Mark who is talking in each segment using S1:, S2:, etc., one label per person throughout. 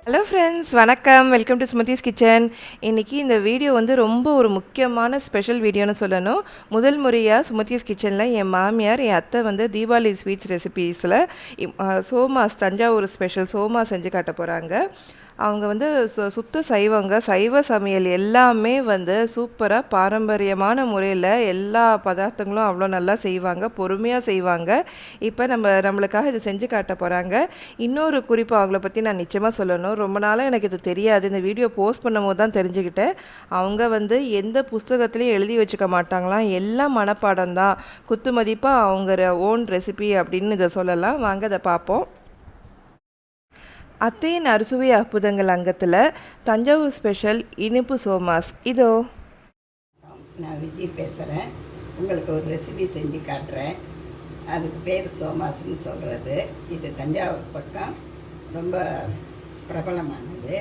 S1: Hello friends, வணக்கம். Welcome to Sumathi's kitchen. இன்றைக்கி இந்த வீடியோ வந்து ரொம்ப ஒரு முக்கியமான ஸ்பெஷல் வீடியோன்னு சொல்லணும். முதல் முறையாக சுமதிஸ் கிச்சனில் என் மாமியார், என் அத்தை வந்து தீபாவளி ஸ்வீட்ஸ் ரெசிபீஸில் சோமாஸ், தஞ்சாவூர் ஸ்பெஷல் சோமாஸ் செஞ்சு காட்ட போகிறாங்க. அவங்க வந்து சுத்த சைவங்க. சைவ சமையல் எல்லாமே வந்து சூப்பராக பாரம்பரியமான முறையில் எல்லா பதார்த்தங்களும் அவ்வளோ நல்லா செய்வாங்க, பொறுமையாக செய்வாங்க. இப்போ நம்மளுக்காக இதை செஞ்சு காட்ட போகிறாங்க. இன்னொரு குறிப்பு அவங்கள பற்றி நான் நிச்சயமாக சொல்லணும். ரொம்ப நாளாக எனக்கு இது தெரியாது. இந்த வீடியோ போஸ்ட் பண்ணும் போது தான் தெரிஞ்சுக்கிட்டேன். அவங்க வந்து எந்த புஸ்தகத்துலேயும் எழுதி வச்சுக்க மாட்டாங்களாம். எல்லாம் மனப்பாடம் தான், குத்து மதிப்பாக அவங்க ஓன் ரெசிபி அப்படின்னு இதை சொல்லலாம். வாங்க அதை பார்ப்போம். அத்தையின் அறுசுவை அற்புதங்கள் அங்கத்தில் தஞ்சாவூர் ஸ்பெஷல் இனிப்பு சோமாஸ் இதோ.
S2: நான் விஜய் பேசுகிறேன். உங்களுக்கு ஒரு ரெசிபி செஞ்சு காட்டுறேன். அதுக்கு பேர் சோமாஸ்ன்னு சொல்கிறது. இது தஞ்சாவூர் பக்கம் ரொம்ப பிரபலமானது.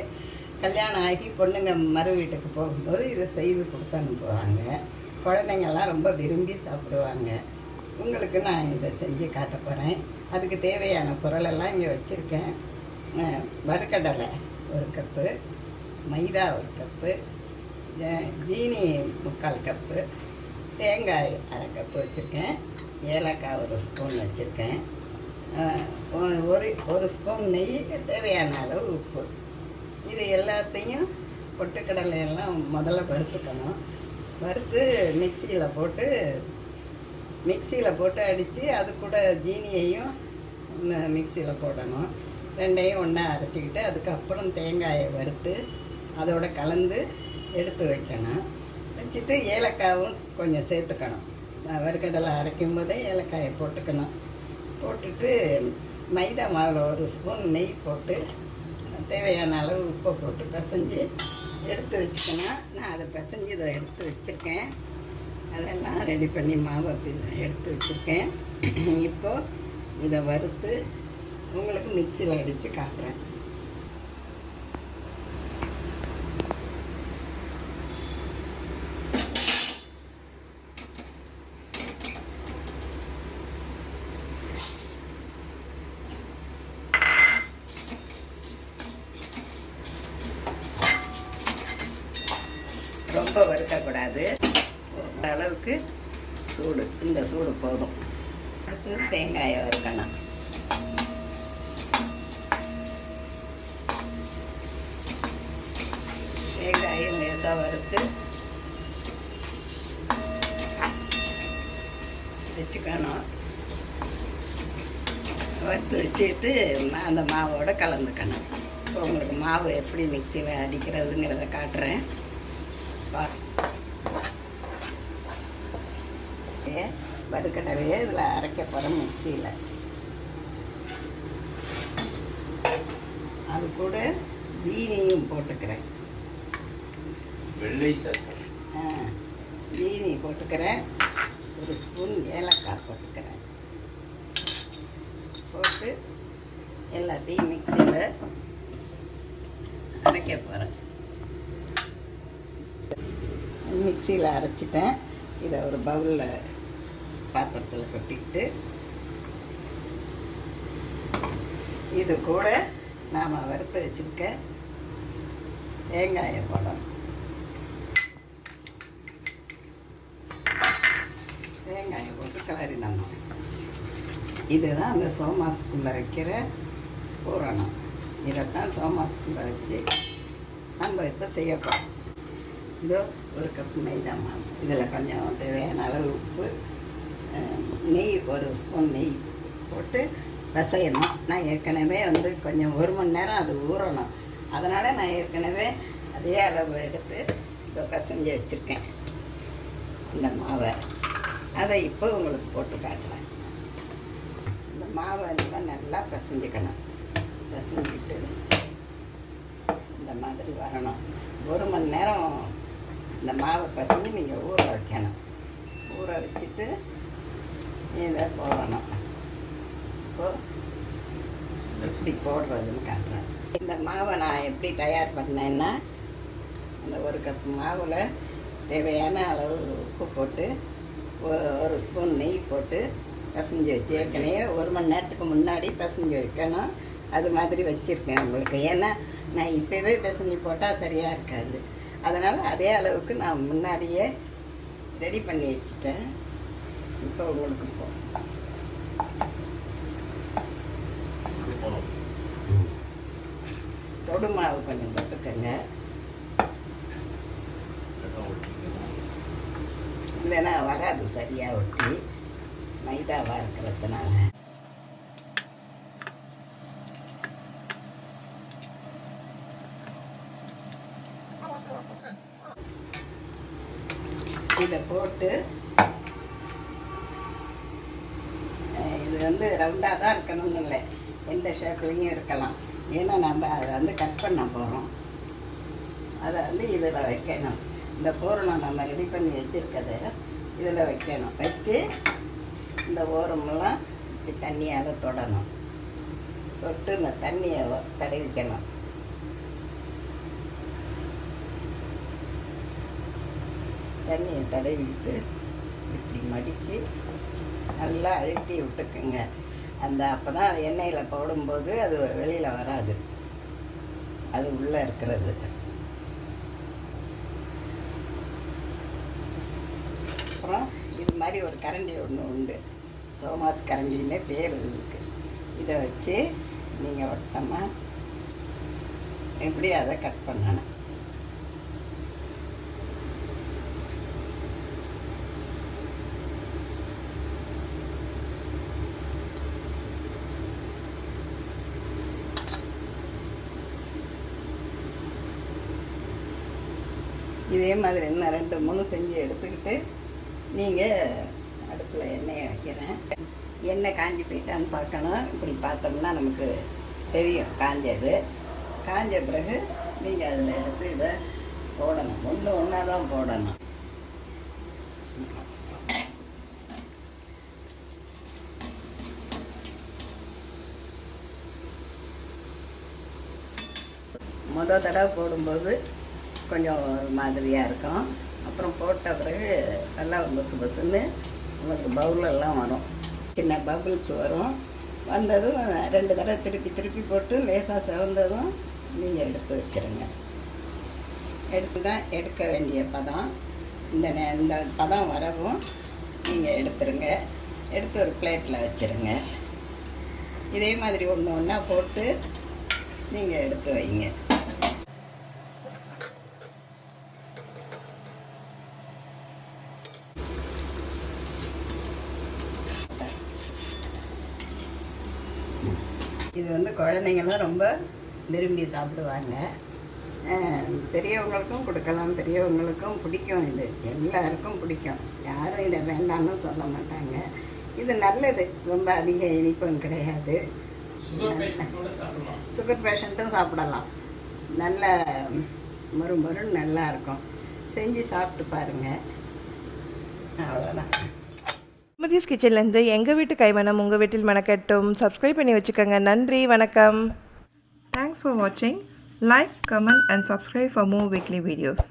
S2: கல்யாணம் ஆகி பொண்ணுங்க மறு வீட்டுக்கு போகும்போது இதை செய்து கொடுத்து அனுப்புவாங்க. குழந்தைங்கள்லாம் ரொம்ப விரும்பி சாப்பிடுவாங்க. உங்களுக்கு நான் இதை செஞ்சு காட்ட போகிறேன். அதுக்கு தேவையான பொருளெல்லாம் இங்கே வச்சுருக்கேன். வறுக்கடலை 1 கப்பு, மைதா 1 கப்பு, ஜீனி 3/4 கப்பு, தேங்காய் 1/2 கப்பு வச்சுருக்கேன், ஏலக்காய் 1 ஸ்பூன் வச்சுருக்கேன், ஒரு ஸ்பூன் நெய், தேவையான அளவு உப்பு. இது எல்லாத்தையும் பொட்டுக்கடலையெல்லாம் முதல்ல வறுத்துக்கணும். வறுத்து மிக்சியில் போட்டு அடித்து அது கூட ஜீனியையும் மிக்சியில் போடணும். ரெண்டையும் ஒன்றா அரைச்சிக்கிட்டு அதுக்கப்புறம் தேங்காயை வறுத்து அதோட கலந்து எடுத்து வைக்கணும். வச்சுட்டு ஏலக்காயும் கொஞ்சம் சேர்த்துக்கணும். வறுக்கடலை அரைக்கும் போதே ஏலக்காயை போட்டுக்கணும். போட்டுட்டு மைதா மாவில் 1 ஸ்பூன் நெய் போட்டு தேவையான அளவு உப்பை போட்டு பிசைஞ்சு எடுத்து வச்சுக்கணும். நான் அதை பிசைஞ்சு இதை எடுத்து வச்சுருக்கேன். அதெல்லாம் ரெடி பண்ணி மாவை எடுத்து வச்சுருக்கேன். இப்போது இதை வறுத்து உங்களுக்கு மிக்சியில் அடித்து காட்டுறேன். ரொம்ப வறுக்கக்கூடாது. அளவுக்கு சூடு, இந்த சூடு போதும். அடுத்து தேங்காயை வறுக்கணும். தேங்காயும் லேசாக வறுத்து வச்சுக்கணும். வறுத்து வச்சுட்டு அந்த மாவோட கலந்துக்கணும். இப்போ உங்களுக்கு மாவு எப்படி மிக்சியில் அடிக்கிறதுங்கிறத காட்டுறேன். வறுக்கடலையே இதில் அரைக்க போகிறேன் மிக்சியில். அது கூட ஜீனியும் போட்டுக்கிறேன். ஜீனி போட்டுக்கிறேன். 1 ஸ்பூன் ஏலக்காய் போட்டுக்கிறேன். போட்டு எல்லாத்தையும் மிக்சியில் அரைக்க போகிறேன். மிக்சியில் அரைச்சிட்டேன். இதை ஒரு பவுலில் பாத்திரத்தில் கொட்டிக்கிட்டு இது கூட நாம் வறுத்து வச்சுருக்க தேங்காயை போடணும். தேங்காயை போட்டு கிளறிடணும். இதுதான் அந்த சோமாஸுக்குள்ளே வைக்கிற பூரணம். இதைத்தான் சோமாஸுக்குள்ளே வச்சு நம்ம இப்போ செய்யப்போம். இதோ 1 கப் மைதா மாவு, இதில் கொஞ்சம் தேவையான அளவு உப்பு, நெய் 1 ஸ்பூன் நெய் போட்டு பிசையணும். நான் ஏற்கனவே வந்து கொஞ்சம் 1 மணி நேரம் அது ஊறணும். அதனால் நான் ஏற்கனவே அதே அளவு எடுத்து இப்போ பிசைஞ்சு வச்சுருக்கேன் இந்த மாவை. அதை இப்போ உங்களுக்கு போட்டு காட்டுறேன். இந்த மாவை எல்லாம் நல்லா பிசைஞ்சிக்கணும். பிசைஞ்சிட்டு இந்த மாதிரி வரணும். 1 மணி நேரம் இந்த மாவை பிசைஞ்சு நீங்கள் ஊற வைக்கணும். ஊற வச்சுட்டு இதை போடணும். இப்போது எப்படி போடுறதுன்னு காட்டுறேன். இந்த மாவை நான் எப்படி தயார் பண்ணேன்னா, அந்த 1 கப் மாவில் தேவையான அளவு உப்பு போட்டு 1 ஸ்பூன் நெய் போட்டு பிசைஞ்சு வச்சு ஏற்கனவே 1 மணி நேரத்துக்கு முன்னாடி பிசைஞ்சு வைக்கணும். அது மாதிரி வச்சுருக்கேன் உங்களுக்கு. ஏன்னா நான் இப்போவே பிசைஞ்சு போட்டால் சரியாக இருக்காது. அதனால் அதே அளவுக்கு நான் முன்னாடியே ரெடி பண்ணி வச்சுட்டேன். இப்போ உங்களுக்கு தொடு மாவு கொஞ்சம் போட்டுக்கோங்க. இல்லைன்னா வராது சரியாக ஒட்டி, மைதாவாக இருக்கிறதுனால. இதை போட்டு இது வந்து ரவுண்டாக தான் இருக்கணும்னு இல்லை, எந்த ஷேப்லேயும் இருக்கலாம். ஏன்னா நம்ம அதை வந்து கட் பண்ண போகிறோம். அதை வந்து இதில் வைக்கணும். இந்த பூரணம் நம்ம ரெடி பண்ணி வச்சுருக்கதை இதில் வைக்கணும். வச்சு இந்த ஓரமெல்லாம் இப்படி தண்ணியால் தொடணும். தொட்டு இந்த தண்ணியை தடவிக்கணும். தண்ணியை தடவிட்டு இப்படி மடித்து நல்லா அழுத்தி விட்டுக்குங்க. அந்த அப்போ தான் எண்ணெயில் போடும்போது அது வெளியில் வராது, அது உள்ளே இருக்கிறது. அப்புறம் இது மாதிரி ஒரு கரண்டி ஒன்று உண்டு, சோமாஸ் கரண்டின்னே பேர் இருக்கு. இதை வச்சு நீங்கள் வட்டமாக இப்படி அதை கட் பண்ணணும். இதே மாதிரி இன்னும் 2-3 செஞ்சு எடுத்துக்கிட்டு நீங்கள் அடுப்பில் எண்ணெயை வைக்கிறேன். எண்ணெய் காஞ்சி போயிட்டான்னு பார்க்கணும். இப்படி பார்த்தோம்னா நமக்கு தெரியும் காஞ்சது. காஞ்ச பிறகு நீங்கள் அதில் எடுத்து இதை போடணும். ஒன்றா தான் போடணும். மொதல் தடவை போடும்போது கொஞ்சம் ஒரு மாதிரியாக இருக்கும். அப்புறம் போட்ட பிறகு நல்லா பசு பசுன்னு உங்களுக்கு பவுலெல்லாம் வரும், சின்ன பபுள்ஸ் வரும். வந்ததும் 2 தடவை திருப்பி திருப்பி போட்டு லேசாக செவந்ததும் நீங்கள் எடுத்து வச்சுருங்க. எடுத்து தான் எடுக்க வேண்டிய பதம். இந்த பதம் வரவும் நீங்கள் எடுத்துருங்க. எடுத்து ஒரு பிளேட்டில் வச்சுருங்க. இதே மாதிரி ஒன்று ஒன்றா போட்டு நீங்கள் எடுத்து வைங்க. இது வந்து குழந்தைங்களாம் ரொம்ப விரும்பி சாப்பிடுவாங்க. பெரியவங்களுக்கும் கொடுக்கலாம், பெரியவங்களுக்கும் பிடிக்கும். இது எல்லாருக்கும் பிடிக்கும், யாரும் இதை வேண்டாம்னு சொல்ல மாட்டாங்க. இது நல்லது, ரொம்ப அதிக இனிப்பும் கிடையாது. சுகர் பேஷண்ட்டும் சாப்பிடலாம். நல்ல மொறுன்னு நல்லா இருக்கும். செஞ்சு சாப்பிட்டு பாருங்கள். அவ்வளோதான்.
S1: சுமதிஸ் கிச்சன்லேருந்து எங்கள் வீட்டு கைமணம் உங்கள் வீட்டில் மணக்கட்டும். சப்ஸ்கிரைப் பண்ணி வச்சுக்கோங்க. நன்றி, வணக்கம். தேங்க்ஸ் ஃபார் வாட்சிங். Like, comment and subscribe for more weekly videos.